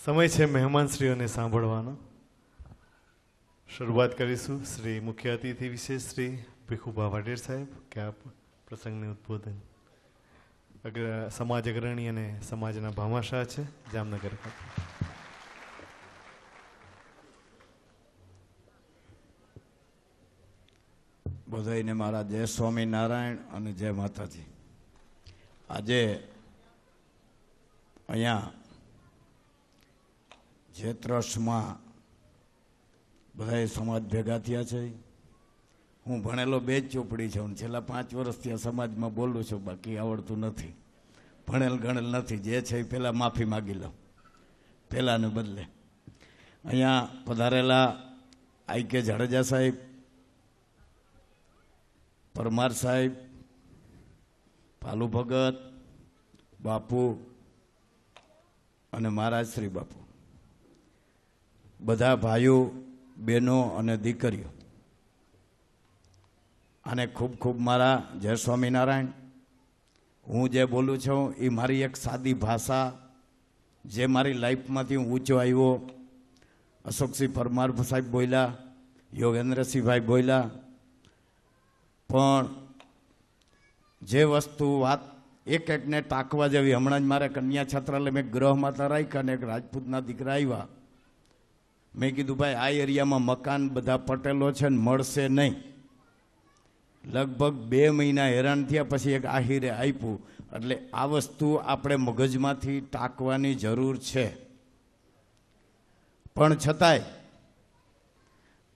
સમય છે મહેમાનશ્રીઓને સાંભળવાનો. શરૂઆત કરીશું શ્રી મુખ્ય અતિથિ વિશેષ શ્રી ભીખુભા વાઢેર સાહેબ કે આપ પ્રસંગને ઉદ્બોધન. સમાજ અગ્રણી અને સમાજના ભામાશાહ છે જામનગર ખાતે. બધાઈને મારા જય સ્વામિનારાયણ અને જય માતાજી. આજે અહીંયા જે ટ્રસ્ટમાં બધાએ સમાજ ભેગા થયા છે. હું ભણેલો બે જ ચોપડી છું. છેલ્લા 5 વર્ષથી આ સમાજમાં બોલું છું, બાકી આવડતું નથી. ભણેલ ગણેલ નથી. જે છે એ પહેલાં માફી માગી લો, પહેલાંને બદલે. અહીંયા પધારેલા આઈ કે જાડેજા સાહેબ, પરમાર સાહેબ, પાલુ ભગત, બાપુ અને મહારાજ શ્રી બાપુ, બધા ભાઈઓ બહેનો અને દીકરીઓ, અને ખૂબ ખૂબ મારા જય સ્વામિનારાયણ. હું જે બોલું છું એ મારી એક સાદી ભાષા, જે મારી લાઈફમાંથી હું ઊંચો આવ્યો. અશોકસિંહ પરમાર સાહેબ બોલ્યા, યોગેન્દ્રસિંહભાઈ બોલ્યા, પણ જે વસ્તુ વાત એક એકને ટાંકવા જેવી. હમણાં જ મારે કન્યા છાત્રાલય મેં ગૃહ માતા રાખ્યા અને એક રાજપૂતના દીકરા આવ્યા. મેં કીધું ભાઈ આ એરિયામાં મકાન બધા પટેલો છે ને મળશે નહીં. લગભગ 2 મહિના હેરાન થયા, પછી એક આહિરે આપ્યું. એટલે આ વસ્તુ આપણે મગજમાંથી ટાંકવાની જરૂર છે. પણ છતાંય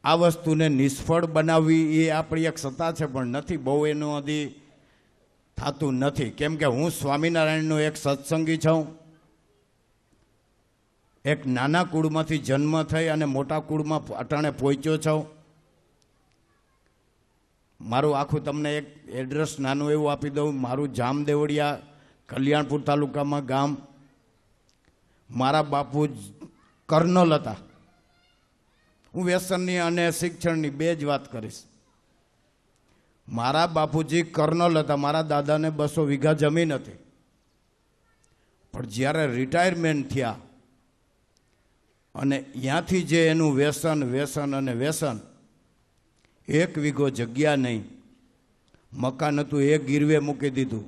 આ વસ્તુને નિષ્ફળ બનાવવી એ આપણી એક સત્તા છે, પણ નથી બહુ એનું હજી થતું નથી. કેમ કે હું સ્વામિનારાયણનો એક સત્સંગી છું. એક નાના કુળમાંથી જન્મ થઈ અને મોટા કુળમાં અટાણે પહોંચ્યો છું. મારું આખું તમને એક એડ્રેસ નાનું એવું આપી દઉં. મારું જામદેવડિયા, કલ્યાણપુર તાલુકામાં ગામ. મારા બાપુ કર્નલ હતા. હું વ્યસનની અને શિક્ષણની બે જ વાત કરીશ. મારા બાપુજી કર્નલ હતા. મારા દાદાને 200 વીઘા જમીન હતી. પણ જ્યારે રિટાયરમેન્ટ થયા અને ત્યાંથી જે એનું વ્યસન વ્યસન અને વ્યસન, 1 વીઘો જગ્યા નહીં, મકાન હતું એ ગીરવે મૂકી દીધું.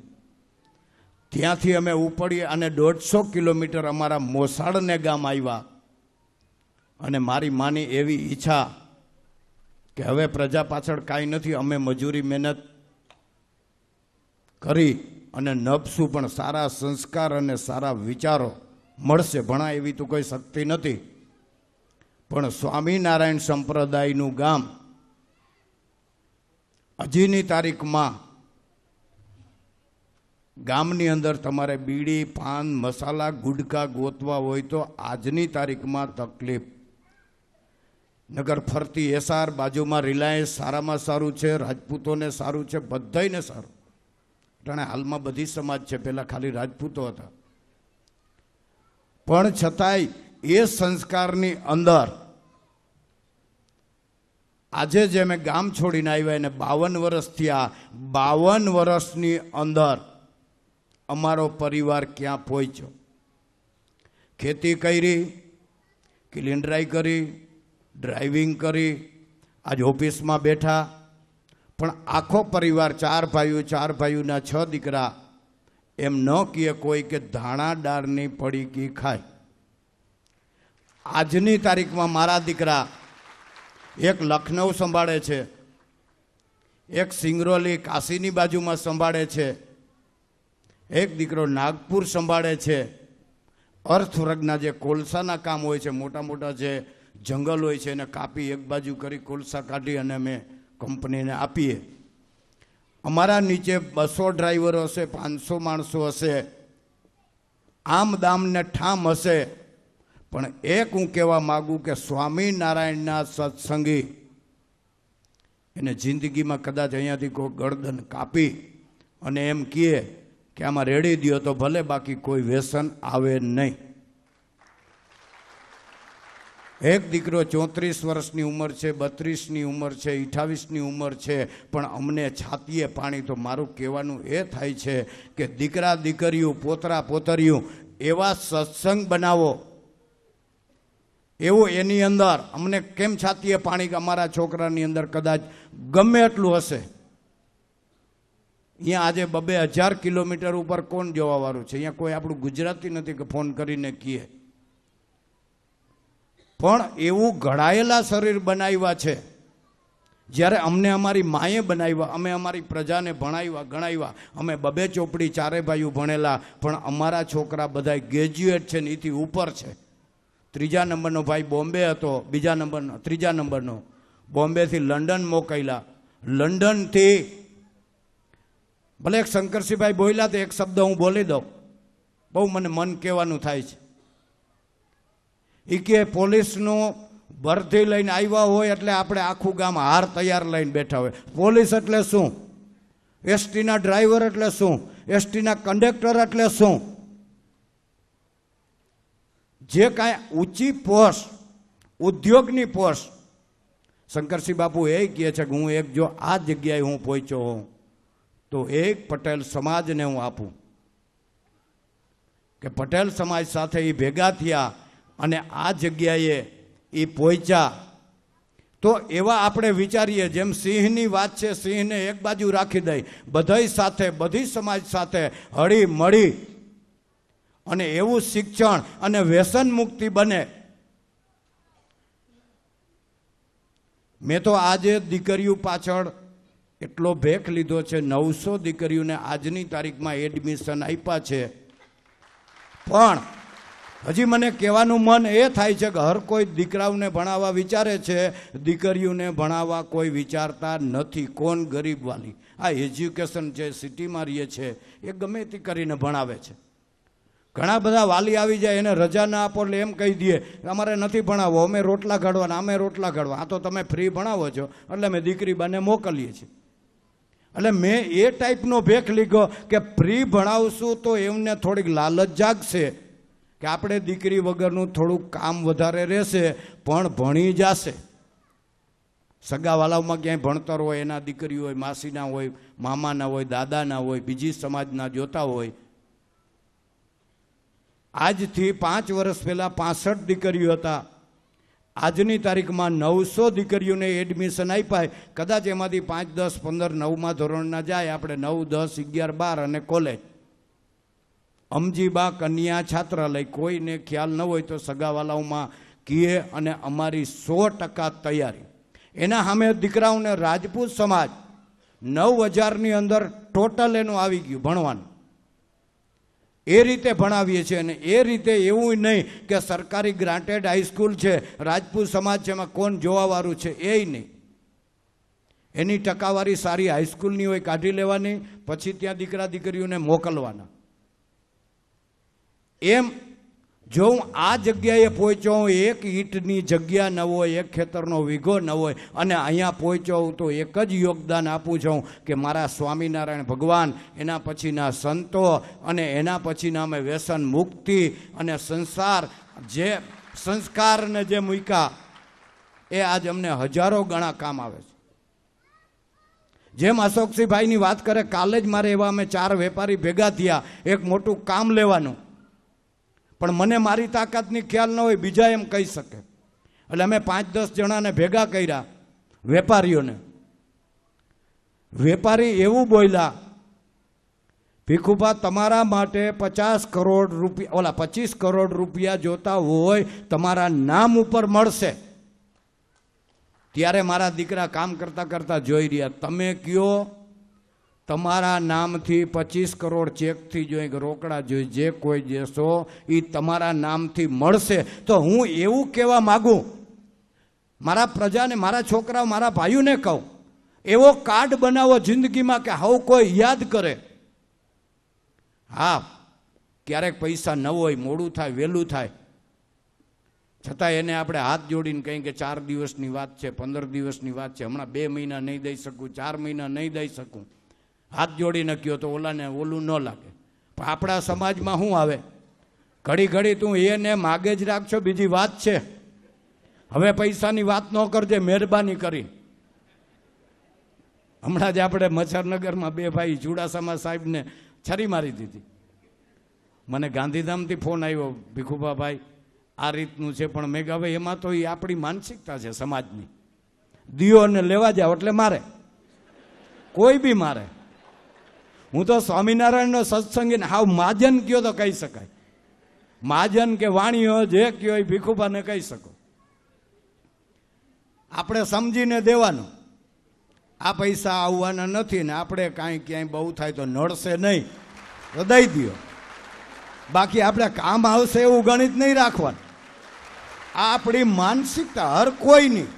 ત્યાંથી અમે ઉપડી અને 150 કિલોમીટર અમારા મોસાળને ગામ આવ્યા. અને મારી માની એવી ઈચ્છા કે હવે પ્રજા પાછળ કાંઈ નથી, અમે મજૂરી મહેનત કરી અને નભશું, પણ સારા સંસ્કાર અને સારા વિચારો મળશે. ભણા એવી તો કોઈ શક્તિ નથી, પણ સ્વામિનારાયણ સંપ્રદાયનું ગામ હજીની તારીખમાં ગામની અંદર તમારે બીડી, પાન, મસાલા, ગુટકા ગોતવા હોય તો આજની તારીખમાં તકલીફ. નગર ફરતી એસઆર, બાજુમાં રિલાયન્સ, સારામાં સારું છે, રાજપૂતોને સારું છે, બધાયને સારું. જાણે હાલમાં બધી સમાજ છે, પહેલાં ખાલી રાજપૂતો હતા. પણ છતાંય એ સંસ્કારની અંદર આજે જે અમે ગામ છોડીને આવ્યા એને 52 વર્ષ થયા. 52 વર્ષની અંદર અમારો પરિવાર ક્યાં પહોંચ્યો? ખેતી કરી, ક્લિન્ડરાઈ કરી, ડ્રાઇવિંગ કરી, આજ ઓફિસમાં બેઠા. પણ આખો પરિવાર 4 ભાઈઓ, 4 ભાઈઓના 6 દીકરા, એમ ન કહે કોઈ કે ધાણા દાળની પડીકી ખાય. આજની તારીખમાં મારા દીકરા એક લખનઉ સંભાળે છે, એક સિંગરોલી કાશીની બાજુમાં સંભાળે છે, એક દીકરો નાગપુર સંભાળે છે. અર્થવર્ગના જે કોલસાના કામ હોય છે, મોટા મોટા જે જંગલ હોય છે એને કાપી એક બાજુ કરી કોલસા કાઢી અને અમે કંપનીને આપીએ. અમારા નીચે 200 ડ્રાઈવરો હશે, 500 માણસો હશે, આમ દામ ને ઠામ હશે. પણ એક હું કહેવા માગું કે સ્વામિનારાયણના સત્સંગી એને જિંદગીમાં કદાચ અહીંયાથી કોઈ ગરદન કાપી અને એમ કહે કે આમાં રેડી દો તો ભલે, બાકી કોઈ વ્યસન આવે નહીં. એક દીકરો 34 વર્ષની ઉંમર છે, 32ની ઉંમર છે, 28ની ઉંમર છે, પણ અમને છાતીએ પાણી. તો મારું કહેવાનું એ થાય છે કે દીકરા દીકરીઓ, પોતરા પોતરીઓ એવા સત્સંગ બનાવો એવું એની અંદર અમને કેમ છાતીએ પાણી કે અમારા છોકરાની અંદર કદાચ ગમે એટલું હશે. અહીંયા આજે 2,000 કિલોમીટર ઉપર કોણ જોવાવાળું છે? અહીંયા કોઈ આપણું ગુજરાતી નથી કે ફોન કરીને કહીએ. પણ એવું ઘડાયેલા શરીર બનાવ્યા છે. જ્યારે અમને અમારી માએ બનાવ્યા, અમે અમારી પ્રજાને ભણાવ્યા ગણાવ્યા, અમે 2 ચોપડી 4 ભાઈઓ ભણેલા, પણ અમારા છોકરા બધા ગ્રેજ્યુએટ છે ને એથી ઉપર છે. 3જા નંબરનો ભાઈ બોમ્બે હતો, 3જા નંબરનો બોમ્બેથી લંડન મોકલ્યા. લંડનથી ભલે એક શંકરસિંહભાઈ બોલ્યા તો એક શબ્દ હું બોલી દઉં, બહુ મને મન કહેવાનું થાય છે. એ કે પોલીસનું ભરતી લઈને આવ્યા હોય એટલે આપણે આખું ગામ હાર તૈયાર લઈને બેઠા હોય. પોલીસ એટલે શું? એસટીના ડ્રાઈવર એટલે શું? એસટીના કંડક્ટર એટલે શું? જે કાંઈ ઊંચી પોસ્ટ, ઉદ્યોગની પોસ્ટ, શંકરસિંહ બાપુ એ કહે છે કે હું એક જો આ જગ્યાએ હું પહોંચ્યો હોઉં તો એક પટેલ સમાજને હું આપું. કે પટેલ સમાજ સાથે એ ભેગા થયા અને આ જગ્યાએ એ પહોંચ્યા. તો એવા આપણે વિચારીએ, જેમ સિંહની વાત છે, સિંહને એક બાજુ રાખી દઈ, બધાય સાથે, બધી સમાજ સાથે હળી મળી અને એવું શિક્ષણ અને વ્યસન મુક્તિ બને. મેં તો આજે દીકરીઓ પાછળ એટલો ભેખ લીધો છે. 900 દીકરીઓને આજની તારીખમાં એડમિશન આપ્યા છે. પણ હજી મને કહેવાનું મન એ થાય છે કે હર કોઈ દીકરાઓને ભણાવવા વિચારે છે, દીકરીઓને ભણાવવા કોઈ વિચારતા નથી. કોણ ગરીબવાળી આ એજ્યુકેશન જે સિટીમાં રહીએ છે એ ગમે તે કરીને ભણાવે છે. ઘણા બધા વાલી આવી જાય, એને રજા ના આપો એટલે એમ કહી દે અમારે નથી ભણાવવો, અમે રોટલા કાઢવાના, અમે રોટલા કાઢવા, આ તો તમે ફ્રી ભણાવો છો એટલે અમે દીકરી બાને મોકલીએ છીએ. એટલે મેં એ ટાઈપનો ભેખ લીધો કે ફ્રી ભણાવશું તો એમને થોડીક લાલચ જાગશે કે આપણે દીકરી વગરનું થોડુંક કામ વધારે રહેશે, પણ ભણી જશે. સગાવાલાઓમાં ક્યાંય ભણતર હોય, એના દીકરીઓ હોય, માસીના હોય, મામાના હોય, દાદાના હોય, બીજી સમાજના જોતા હોય. આજથી 5 વર્ષ પહેલાં 65 દીકરીઓ હતા. આજની તારીખમાં 900 દીકરીઓને એડમિશન આપ્યા. કદાચ એમાંથી 5, 10, 15 9મા ધોરણના જાય, આપણે 9, 10, 11, 12 અને કોલેજ. અમજીબા કન્યા છાત્રાલય કોઈને ખ્યાલ ન હોય તો સગાવાલાઓમાં કીએ અને અમારી 100% તૈયારી. એના સામે દીકરાઓને રાજપૂત સમાજ 9,000ની અંદર ટોટલ એનું આવી ગયું ભણવાનું. એ રીતે ભણાવીએ છીએ. અને એ રીતે એવું નહીં કે સરકારી ગ્રાન્ટેડ હાઈસ્કૂલ છે, રાજપૂત સમાજ છે, એમાં કોણ જોવાવાળું છે એ નહીં. એની ટકાવારી સારી હાઈસ્કૂલની હોય કાઢી લેવાની, પછી ત્યાં દીકરા દીકરીઓને મોકલવાના. એમ જો હું આ જગ્યાએ પહોંચ્યો હું, એક ઈંટની જગ્યા ન હોય, એક ખેતરનો વીઘો ન હોય, અને અહીંયા પહોંચ્યો હું તો એક જ યોગદાન આપું છું કે મારા સ્વામિનારાયણ ભગવાન, એના પછીના સંતો અને એના પછીના અમે વ્યસન મુક્તિ અને જે સંસ્કારને જે મૂક્યા એ આજ અમને હજારો ગણા કામ આવે છે. જેમ અશોકસિંહભાઈની વાત કરે, કાલે જ મારે એવા અમે 4 વેપારી ભેગા થયા એક મોટું કામ લેવાનું, પણ મને મારી તાકાતની ખ્યાલ ન હોય, બીજા એમ કહી શકે. એટલે અમે 5-10 જણાને ભેગા કર્યા વેપારીઓને. વેપારી એવું બોલ્યા, ભીખુભા તમારા માટે 50 કરોડ રૂપિયા 25 કરોડ રૂપિયા જોતા હોય તમારા નામ ઉપર મળશે. ત્યારે મારા દીકરા કામ કરતા કરતા જોઈ રહ્યા, તમે કયો તમારા નામથી 25 કરોડ ચેકથી જોઈ કે રોકડા જોઈ જે કોઈ દેશો એ તમારા નામથી મળશે. તો હું એવું કહેવા માગું, મારા પ્રજાને, મારા છોકરાઓ, મારા ભાઈઓને કહું, એવો કાર્ડ બનાવો જિંદગીમાં કે હવે કોઈ યાદ કરે. હા, ક્યારેક પૈસા ન હોય, મોડું થાય, વહેલું થાય, છતાં એને આપણે હાથ જોડીને કહીએ કે 4 દિવસની વાત છે, 15 દિવસની વાત છે, હમણાં 2 મહિના નહીં દઈ શકું, 4 મહિના નહીં દઈ શકું, હાથ જોડીને કહ્યો તો ઓલાને ઓલું ન લાગે. પણ આપણા સમાજમાં શું આવે, ઘડી ઘડી તું એને માગે જ રાખશો, બીજી વાત છે. હવે પૈસાની વાત ન કરજે મહેરબાની કરી. હમણાં જ આપણે મચ્છરનગરમાં 2 ભાઈ ચુડાસમા સાહેબને છરી મારી દીધી. મને ગાંધીધામથી ફોન આવ્યો, ભીખુભાભાઈ આ રીતનું છે. પણ મેં કહ્યું હવે એમાં તો એ આપણી માનસિકતા છે સમાજની. દિયોને લેવા જાવ એટલે મારે, કોઈ બી મારે. હું તો સ્વામિનારાયણનો સત્સંગી હાવ મહાજન કયો તો કહી શકાય. મહાજન કે વાણીઓ જે કયો એ ભીખુબાને કહી શકો. આપણે સમજીને દેવાનું. આ પૈસા આવવાના નથી ને આપણે કાંઈ ક્યાંય બહુ થાય તો નડશે નહીં તો દઈ દો. બાકી આપણે કામ આવશે એવું ગણિત નહીં રાખવાનું. આ આપણી માનસિકતા હર કોઈની.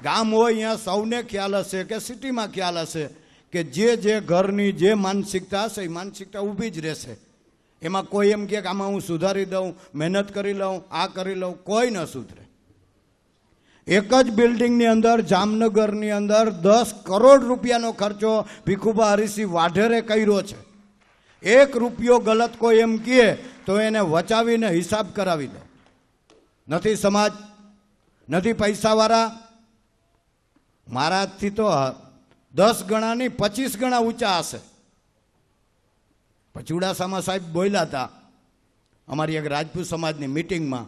ગામ હોય અહીંયા સૌને ખ્યાલ હશે કે સિટીમાં ખ્યાલ હશે કે જે ઘરની જે માનસિકતા હશે એ માનસિકતા ઊભી જ રહેશે. એમાં કોઈ એમ કહે કે આમાં હું સુધારી દઉં, મહેનત કરી લઉં, આ કરી લઉં, કોઈ ન સુધરે. એક જ બિલ્ડિંગની અંદર જામનગરની અંદર 10 કરોડ રૂપિયાનો ખર્ચો ભીખુબા હરિસિંહ વાઢેરે કર્યો છે. 1 રૂપિયો ગલત કોઈ એમ કહે તો એને વચાવીને હિસાબ કરાવી દો. નથી સમાજ, નથી પૈસાવાળા. મારાથી તો 10 ગણા નહીં 25 ગણા ઊંચા હશે. ચુડાસામા સાહેબ બોલ્યા હતા અમારી એક રાજપૂત સમાજની મિટિંગમાં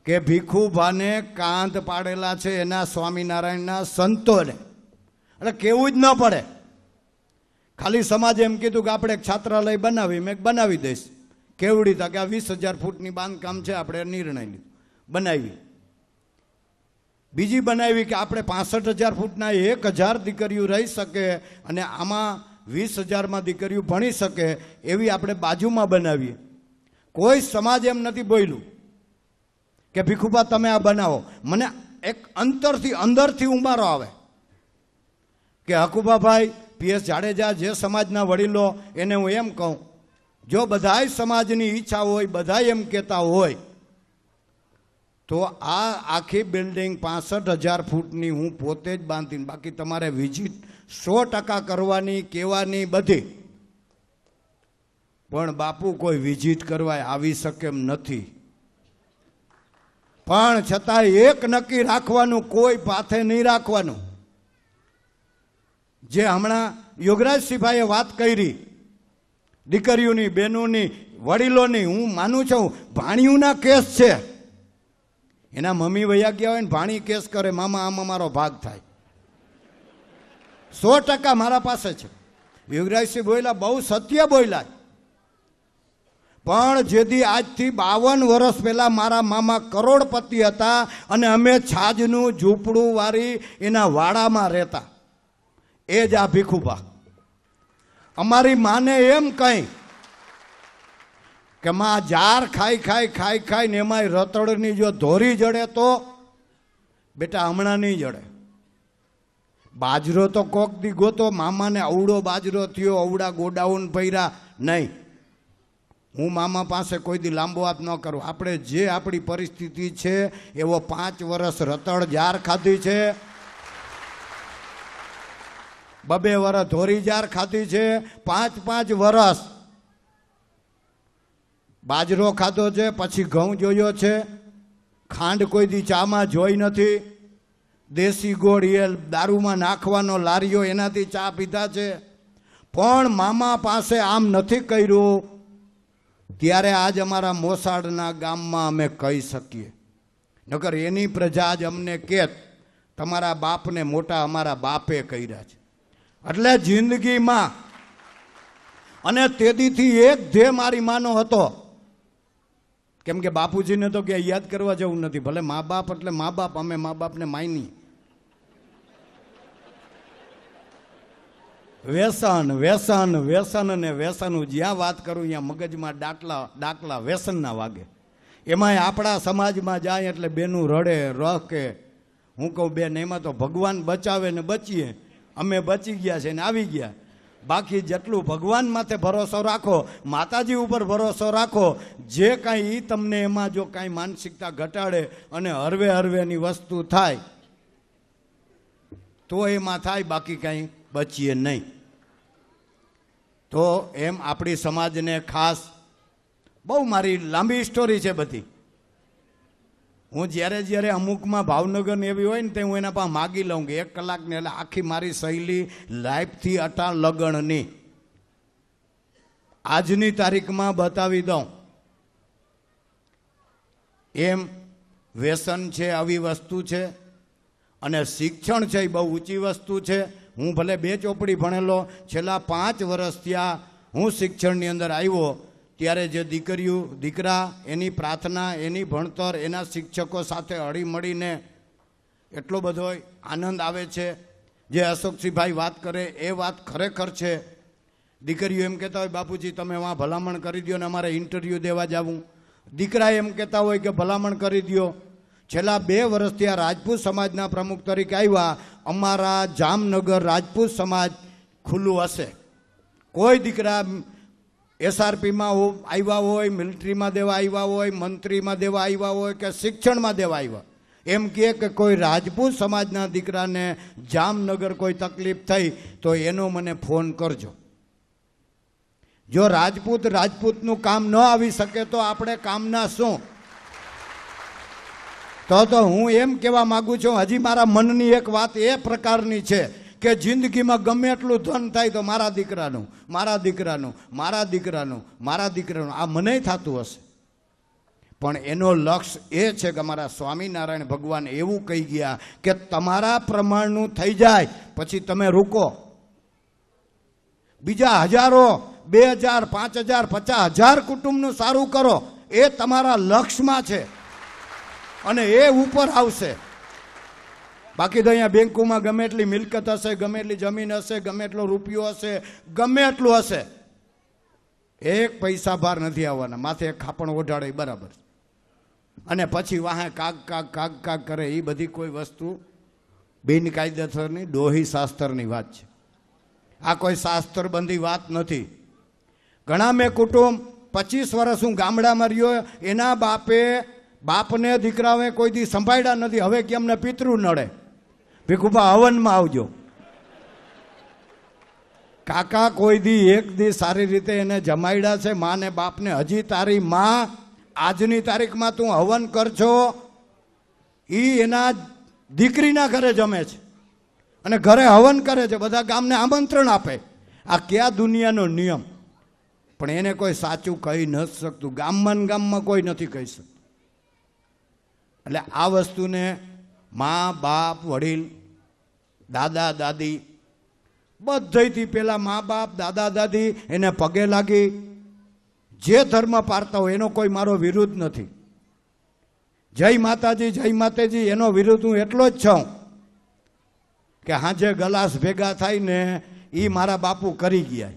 કે ભીખુભાને કાંત પાડેલા છે એના સ્વામિનારાયણના સંતોને. એટલે કેવું જ ન પડે. ખાલી સમાજે એમ કીધું કે આપણે એક છાત્રાલય બનાવી, મેં બનાવી દઈશ. કેવડી હતા કે આ 20,000 ફૂટની બાંધકામ છે, આપણે નિર્ણય લીધો બનાવી. બીજી બનાવી કે આપણે 65,000 ફૂટના 1,000 દીકરીઓ રહી શકે અને આમાં 20,000માં દીકરીઓ ભણી શકે એવી આપણે બાજુમાં બનાવીએ. કોઈ સમાજ એમ નથી બોલ્યું કે ભીખુબા તમે આ બનાવો. મને એક અંદરથી ઉમારો આવે કે હકુબાભાઈ PS જાડેજા જે સમાજના વડીલો એને હું એમ કહું, જો બધાય સમાજની ઈચ્છા હોય, બધા એમ કહેતા હોય તો આ આખી બિલ્ડિંગ 65,000 ફૂટની હું પોતે જ બાંધીને, બાકી તમારે વિઝિટ 100% કરવાની, કહેવાની બધી. પણ બાપુ કોઈ વિઝિટ કરવા આવી શકે એમ નથી. પણ છતાં એક નક્કી રાખવાનું, કોઈ પાથે નહીં રાખવાનું. જે હમણાં યોગરાજસિંહભાઈએ વાત કરી દીકરીઓની, બહેનોની, વડીલોની, હું માનું છું ભાણિયુંના કેસ છે. એના મમ્મી વૈયા ગયા હોય ને ભાણી કેસ કરે, મામા આમાં મારો ભાગ થાય. 100% મારા પાસે છે. યોગરાજસિંહ બોલ્યા, બહુ સત્ય બોલ્યા. પણ જેથી આજથી 52 વર્ષ પહેલા મારા મામા કરોડપતિ હતા અને અમે છાજનું ઝૂંપડું વાળી એના વાડામાં રહેતા. એ જ આ ભીખુબા. અમારી માને એમ કહી કે માં જાર ખાઈ ને એમાંય રતડની જો ધોરી જડે તો બેટા હમણાં નહીં જડે. બાજરો તો કોક દી ગોતો. મામાને અવડો બાજરો થયો, અવડા ગોડાઉન ભર્યા નહીં. હું મામા પાસે કોઈ દી લાંબો હાથ ન કરું. આપણે જે આપણી પરિસ્થિતિ છે એવો 5 વર્ષ રતડ જાર ખાધી છે, 2 વર્ષ ધોરી જાર ખાધી છે, 5 વર્ષ બાજરો ખાધો છે, પછી ઘઉં જોયો છે, ખાંડ કોઈ દી ચામાં જોઈ નથી, દેશી ગોળ એ દારૂમાં નાખવાનો લારીઓ એનાથી ચા પીધા છે. પણ મામા પાસે આમ નથી કર્યું. ત્યારે આજ અમારા મોસાળના ગામમાં અમે કહી શકીએ. નકર એની પ્રજા જ અમને કહેત તમારા બાપને મોટા અમારા બાપે કર્યા છે. એટલે જિંદગીમાં અને તેદીથી એક ધ્યેય મારી માનો હતો. કેમ કે બાપુજીને તો ક્યાંય યાદ કરવા જવું નથી. ભલે મા બાપ એટલે મા બાપ, અમે મા બાપને માની. વ્યસન વ્યસન વ્યસન ને વ્યસન, જ્યાં વાત કરું ત્યાં મગજમાં ડાકલા વ્યસનના વાગે. એમાંય આપણા સમાજમાં જાય એટલે બેનું રડે કે હું કહું બેન એમાં તો ભગવાન બચાવે ને બચીએ. અમે બચી ગયા છે ને આવી ગયા. બાકી જેટલું ભગવાન માથે ભરોસો રાખો, માતાજી ઉપર ભરોસો રાખો, જે કાંઈ એ તમને એમાં જો કાંઈ માનસિકતા ઘટાડે અને હરવેની વસ્તુ થાય તો એમાં થાય, બાકી કાંઈ બચીએ નહીં. તો એમ આપણી સમાજને ખાસ, બહુ મારી લાંબી સ્ટોરી છે બધી. હું જ્યારે અમુકમાં ભાવનગર એવી હોય ને તે હું એના પાસે માગી લઉં કે 1 કલાકને, એટલે આખી મારી શૈલી લાઈફથી અટાણ લગણની આજની તારીખમાં બતાવી દઉં. એમ વ્યસન છે આવી વસ્તુ છે, અને શિક્ષણ છે એ બહુ ઊંચી વસ્તુ છે. હું ભલે 2 ચોપડી ભણેલો, છેલ્લા 5 વર્ષ થયા હું શિક્ષણની અંદર આવ્યો, ત્યારે જે દીકરા એની પ્રાર્થના, એની ભણતર, એના શિક્ષકો સાથે હળીમળીને એટલો બધો આનંદ આવે છે. જે અશોકસિંહભાઈ વાત કરે એ વાત ખરેખર છે. દીકરીઓ એમ કહેતા હોય બાપુજી તમે વાં ભલામણ કરી દો ને અમારે ઇન્ટરવ્યૂ દેવા જવું. દીકરા એમ કહેતા હોય કે ભલામણ કરી દો. છેલ્લા 2 વર્ષથી આ રાજપૂત સમાજના પ્રમુખ તરીકે આવ્યા. અમારા જામનગર રાજપૂત સમાજ ખુલ્લું હશે. કોઈ દીકરા SRPમાં આવ્યા હોય, મિલિટરીમાં દેવા આવ્યા હોય, મંત્રીમાં દેવા આવ્યા હોય કે શિક્ષણમાં દેવા આવ્યા, એમ કે કોઈ રાજપૂત સમાજના દીકરાને જામનગર કોઈ તકલીફ થઈ તો એનો મને ફોન કરજો. જો રાજપૂતનું કામ ન આવી શકે તો આપણે કામના શું? તો હું એમ કહેવા માગું છું, હજી મારા મનની એક વાત એ પ્રકારની છે કે જિંદગીમાં ગમે એટલું ધન થાય તો મારા દીકરાનું આ મને થતું હશે. પણ એનો લક્ષ્ય એ છે કે અમારા સ્વામિનારાયણ ભગવાન એવું કહી ગયા કે તમારા પ્રમાણનું થઈ જાય પછી તમે રૂકો. બીજા હજારો, 2000, 5000, 50,000 કુટુંબનું સારું કરો, એ તમારા લક્ષ્યમાં છે અને એ ઉપર આવશે. બાકી તો અહીંયા બેંકોમાં ગમે એટલી મિલકત હશે, ગમે એટલી જમીન હશે, ગમે એટલો રૂપિયો હશે, ગમે એટલું હશે, 1 પૈસા ભાર નથી આવવાના. માથે એક ખાપણ ઓઢાડે બરાબર, અને પછી વાહે કાગ કરે. એ બધી કોઈ વસ્તુ બિનકાયદેસરની ડોહી શાસ્ત્રની વાત છે. આ કોઈ શાસ્ત્રબંધી વાત નથી. ઘણા મેં કુટુંબ 25 વર્ષ હું ગામડામાં રહ્યો, એના બાપને દીકરાઓએ કોઈ દી સંભાળ્યા નથી. હવે કે અમને પિતૃ નડે, ભીખુભા હવનમાં આવજો. કાકા કોઈ દી એક દી સારી રીતે એને જમાડ્યા છે માં ને બાપને. હજી તારી માં આજની તારીખમાં તું હવન કરજો, એ એના દીકરીના ઘરે જમે છે અને ઘરે હવન કરે છે, બધા ગામને આમંત્રણ આપે. આ ક્યાં દુનિયાનો નિયમ? પણ એને કોઈ સાચું કહી નથી શકતું. ગામમાં કોઈ નથી કહી શકતું. એટલે આ વસ્તુને મા બાપ, વડીલ, દાદા દાદી બધેથી પહેલાં મા બાપ, દાદા દાદી એને પગે લાગી જે ધર્મ પાળતા હોય એનો કોઈ મારો વિરુદ્ધ નથી. જય માતાજી એનો વિરુદ્ધ હું એટલો જ છું કે હાજે ગલાસ ભેગા થાય ને એ મારા બાપુ કરી ગયા.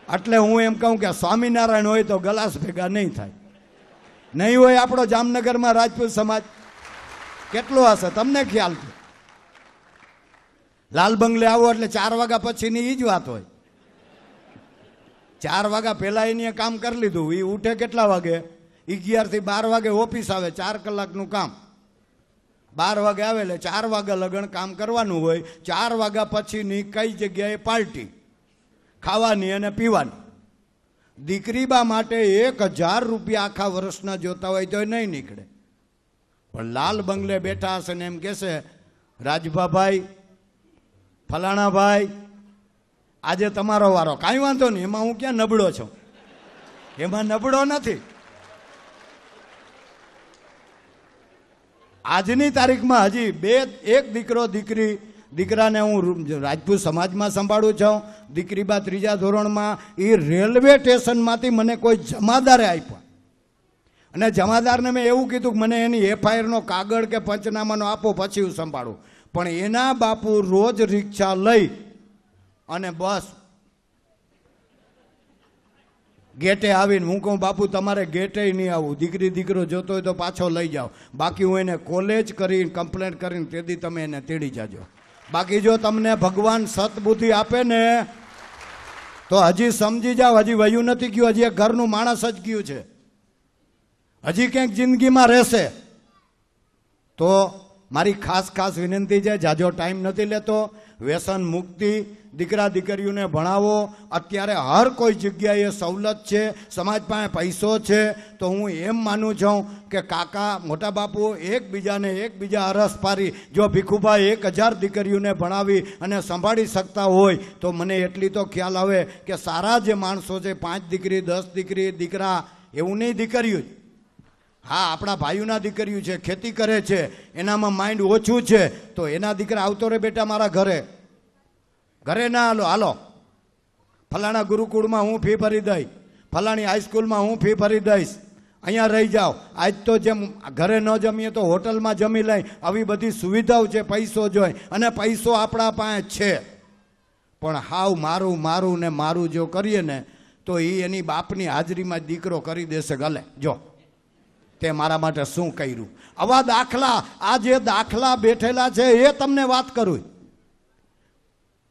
એટલે હું એમ કહું કે સ્વામિનારાયણ હોય તો ગલાસ ભેગા નહીં થાય. નહીં હોય આપણો જામનગરમાં રાજપૂત સમાજ કેટલો હશે તમને ખ્યાલ છે? લાલ બંગલે આવો એટલે 4 વાગ્યા પછીની એ જ વાત હોય. 4 વાગ્યા પહેલાં એને કામ કરી લીધું. એ ઉઠે કેટલા વાગે? 11 થી 12 વાગે ઓફિસ આવે, 4 કલાકનું કામ. 12 વાગે આવે એટલે 4 વાગ્યા લગન કામ કરવાનું હોય. 4 વાગ્યા પછીની કઈ જગ્યાએ પાર્ટી ખાવાની અને પીવાની. દીકરીબા માટે 1000 રૂપિયા આખા વર્ષના જોતા હોય તો નહીં નીકળે. પણ લાલ બંગલે બેઠા હશે ને એમ કહેશે, રાજભાભાઈ, ફલાણાભાઈ, આજે તમારો વારો. કાંઈ વાંધો નહીં, એમાં હું ક્યાં નબળો છું? એમાં નબળો નથી. આજની તારીખમાં હજી એક દીકરો દીકરાને હું રાજપૂત સમાજમાં સંભાળું છું. દીકરીબા 3જા ધોરણમાં. એ રેલવે સ્ટેશનમાંથી મને કોઈ જમાદારે આપ્યા અને જમાદારને મેં એવું કીધું કે મને એની FIRનો કાગળ કે પંચનામાનો આપો પછી હું સંભાળું. પણ એના બાપુ રોજ રિક્ષા લઈ અને બસ ગેટે આવીને હું કહું બાપુ તમારે ગેટે નહીં આવું, દીકરો જોતો હોય તો પાછો લઈ જાઓ. બાકી હું એને કોલેજ કરીને કમ્પ્લેન્ટ કરીને તેથી તમે એને તેડી જાજો. બાકી જો તમને ભગવાન સતબુદ્ધિ આપે ને તો હજી સમજી જાઓ, હજી વયું નથી ગયું, હજી એક ઘરનું માણસ જ ગયું છે. હજી ક્યાંક જિંદગીમાં રહેશે. તો મારી ખાસ વિનંતી છે, જાજો ટાઈમ નથી લેતો, વ્યસન મુક્તિ, દીકરા દીકરીઓને ભણાવો. અત્યારે હર કોઈ જગ્યાએ સવલત છે, સમાજ પાસે પૈસો છે. તો હું એમ માનું છું કે કાકા, મોટા બાપુ એકબીજા અરસ પારી જો ભીખુભાઈ 1000 દીકરીઓને ભણાવી અને સંભાળી શકતા હોય તો મને એટલી તો ખ્યાલ આવે કે સારા જે માણસો છે, 5 દીકરી, 10 દીકરી, દીકરા, એવું નહીં દીકરીઓ જ. હા, આપણા ભાઈઓના દીકરીઓ છે, ખેતી કરે છે, એનામાં માઇન્ડ ઓછું છે, તો એના દીકરા આવતો રે બેટા મારા ઘરે. ઘરે ના હાલો, હાલો ફલાણા ગુરુકુળમાં હું ફી ભરી દઈશ, ફલાણી હાઈસ્કૂલમાં હું ફી ભરી દઈશ, અહીંયા રહી જાઓ. આજ તો જેમ ઘરે ન જમીએ તો હોટલમાં જમી લઈ, આવી બધી સુવિધાઓ છે. પૈસો જોઈ અને પૈસો આપણા પાસે છે, પણ હાવ મારું મારું ને મારું જો કરીએ ને તો એ એની બાપની હાજરીમાં દીકરો કરી દેશે ગલે, જો તે મારા માટે શું કર્યું. આવા દાખલા, આ જે દાખલા બેઠેલા છે એ તમને વાત કરું.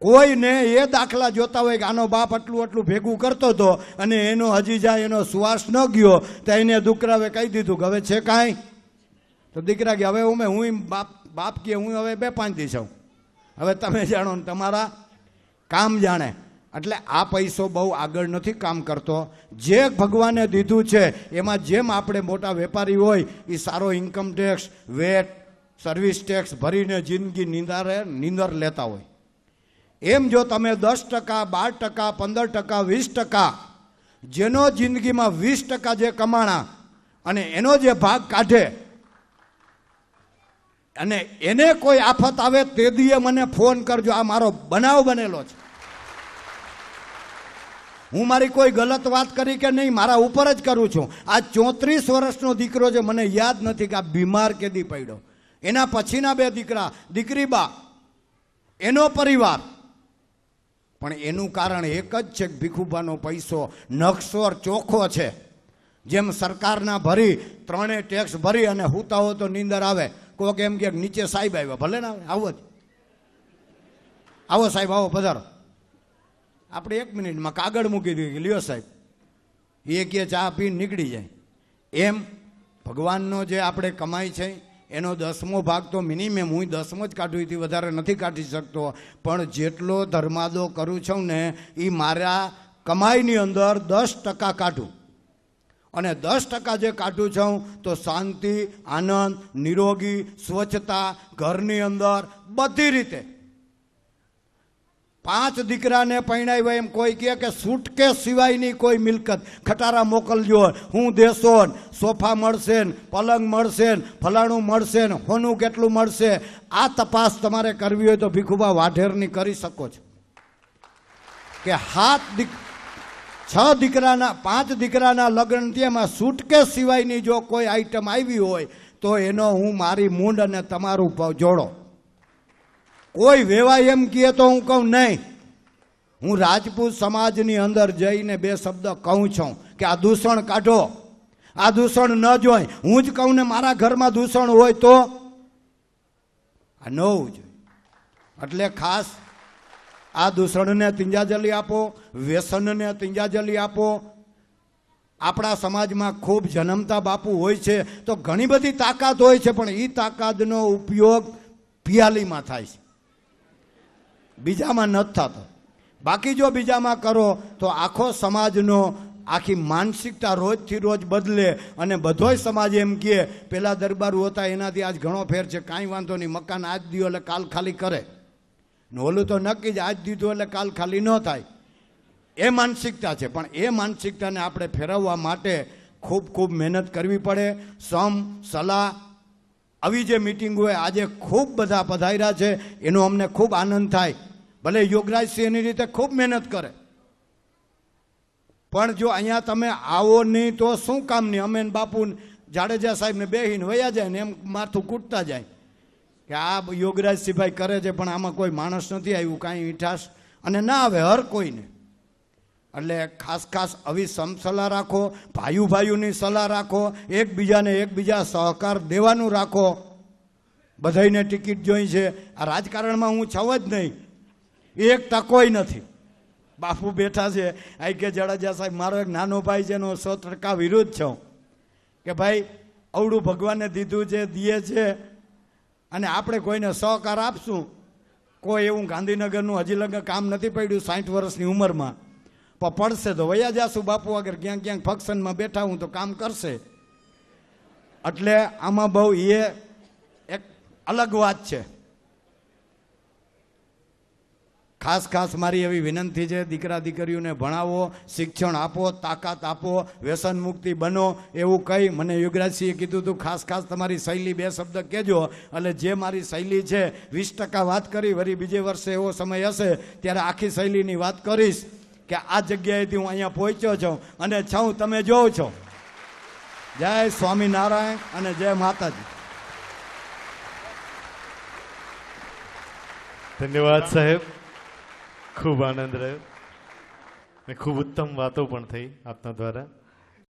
કોઈને એ દાખલા જોતા હોય કે આનો બાપ આટલું આટલું ભેગું કરતો હતો અને એનો હજી જાય એનો શ્વાસ ન ગયો તો એને દીકરાએ કહી દીધું કે હવે છે કાંઈ, તો દીકરા કે હવે હું બાપ કે હું હવે 2-5 દિવસ આવું, હવે તમે જાણો ને તમારા કામ જાણે. એટલે આ પૈસો બહુ આગળ નથી કામ કરતો. જે ભગવાને દીધું છે એમાં જેમ આપણે મોટા વેપારી હોય એ સારો income tax, VAT, service tax ભરીને જિંદગી નીંદર લેતા હોય, એમ જો તમે 10%, 12%, 15%, 20% જેનો જિંદગીમાં 20% જે કમાણા અને એનો જે ભાગ કાઢે અને એને કોઈ આફત આવે તે દીએ મને ફોન કરજો. આ મારો બનાવ બનેલો છે. હું મારી કોઈ ગલત વાત કરી કે નહીં, મારા ઉપર જ કરું છું. આ 34 વર્ષનો દીકરો છે, મને યાદ નથી કે આ બીમાર કેદી પડ્યો. એના પછીના 2 દીકરા, દીકરી બા, એનો પરિવાર. પણ એનું કારણ એક જ છે કે ભીખુબાનો પૈસો નકશોર ચોખ્ખો છે. જેમ સરકારના ભરી 3 ટેક્સ ભરી અને હુતા હો તો નીંદર આવે. કોક એમ કે નીચે સાહેબ આવ્યા, ભલે ના આવે, આવો જ, આવો સાહેબ, આવો પધારો. આપણે 1 મિનિટમાં કાગળ મૂકી દઈએ કે લ્યો સાહેબ, એ કે ચા પીને નીકળી જાય. એમ ભગવાનનો જે આપણે કમાઈ છે એનો 10મો ભાગ તો મિનિમમ, હું 10મો જ કાઢું, એથી વધારે નથી કાઢી શકતો. પણ જેટલો ધર્માદો કરું છું ને એ મારા કમાઈની અંદર 10% કાઢું. અને 10% જે કાઢું છું તો શાંતિ, આનંદ, નિરોગી, સ્વચ્છતા, ઘરની અંદર બધી રીતે. 5 દીકરાને પરણાવ્યા એમ કોઈ કહે કે સુટકેસ સિવાયની કોઈ મિલકત, ખટારા મોકલજો, હું દેશો, સોફા મળશે ને, પલંગ મળશે ને, ફલાણું મળશે ને, હોનું કેટલું મળશે. આ તપાસ તમારે કરવી હોય તો ભીખુબા વાઢેરની કરી શકો છો કે 5 દીકરાના લગ્ન તેમાં સુટકેસ સિવાયની જો કોઈ આઈટમ આવી હોય તો એનો હું મારી મૂંડ અને તમારું જોડો. કોઈ વેવાય એમ કહે તો હું કહું નહીં. હું રાજપૂત સમાજની અંદર જઈને 2 શબ્દ કહું છું કે આ દૂષણ કાઢો, આ દૂષણ ન જોઈ. હું જ કહું ને મારા ઘરમાં દૂષણ હોય તો આ ન હોવું જોઈએ. એટલે ખાસ આ દૂષણને તિંજાજલી આપો, વ્યસનને તિંજાજલી આપો. આપણા સમાજમાં ખૂબ જન્મતા બાપુ હોય છે તો ઘણી બધી તાકાત હોય છે, પણ એ તાકાતનો ઉપયોગ પિયાલીમાં થાય છે, બીજામાં નથી થતો. બાકી જો બીજામાં કરો તો આખો સમાજનો, આખી માનસિકતા રોજથી રોજ બદલે. અને બધોય સમાજ એમ કહે પેલા દરબારો હતા એનાથી આજ ઘણો ફેર છે, કાંઈ વાંધો નહીં, મકાન આજ દીધો એટલે કાલ ખાલી કરે. ઓલું તો નક્કી જ, આજ દીધું એટલે કાલ ખાલી ન થાય. એ માનસિકતા છે. પણ એ માનસિકતાને આપણે ફેરવવા માટે ખૂબ ખૂબ મહેનત કરવી પડે. સલાહ આવી જે મિટિંગ હોય, આજે ખૂબ બધા પધાર્યા છે, એનો અમને ખૂબ આનંદ થાય. ભલે યોગરાજસિંહ એની રીતે ખૂબ મહેનત કરે, પણ જો અહીંયા તમે આવો નહીં તો શું કામની. અમે બાપુ જાડેજા સાહેબને બેહીને વયા જાય ને એમ માથું કૂટતા જાય કે આ યોગરાજસિંહભાઈ કરે છે, પણ આમાં કોઈ માણસ નથી આવ્યું, કાંઈ મીઠાશ અને ના આવે હર કોઈને. એટલે ખાસ આવી સમસલાહ રાખો, ભાઈઓની સલાહ રાખો, એકબીજા સહકાર દેવાનું રાખો. બધાઈને ટિકિટ જોઈ છે. આ રાજકારણમાં હું છવ જ નહીં, 1% નથી. બાપુ બેઠા છે, આઈ કે જાડેજા સાહેબ, મારો એક નાનો ભાઈ છે, એનો 100% વિરુદ્ધ છું કે ભાઈ અવડું ભગવાને દીધું છે, દીએ છે, અને આપણે કોઈને સહકાર આપશું. કોઈ એવું ગાંધીનગરનું હજી લગન કામ નથી પડ્યું 60 વર્ષની ઉંમરમાં, પણ પડશે તો વયા જાશું બાપુ આગળ. ક્યાંક ફંક્શનમાં બેઠા હું તો કામ કરશે. એટલે આમાં બહુ એ એક અલગ વાત છે. ખાસ મારી એવી વિનંતી છે, દીકરા દીકરીઓને ભણાવો, શિક્ષણ આપો, તાકાત આપો, વ્યસન મુક્તિ બનો એવું કહી મને યુગરાજસિંહે કીધું હતું ખાસ તમારી શૈલી 2 શબ્દ કહેજો. એટલે જે મારી શૈલી છે 20% વાત કરી, વળી બીજે વર્ષે એવો સમય હશે ત્યારે આખી શૈલીની વાત કરીશ કે આ જગ્યાએથી હું અહીંયા પહોંચ્યો છું અને છું તમે જોવો છો. જય સ્વામિનારાયણ અને જય માતાજી. ધન્યવાદ સાહેબ, ખૂબ આનંદ રહ્યો ને ખૂબ ઉત્તમ વાતો પણ થઈ આપના દ્વારા.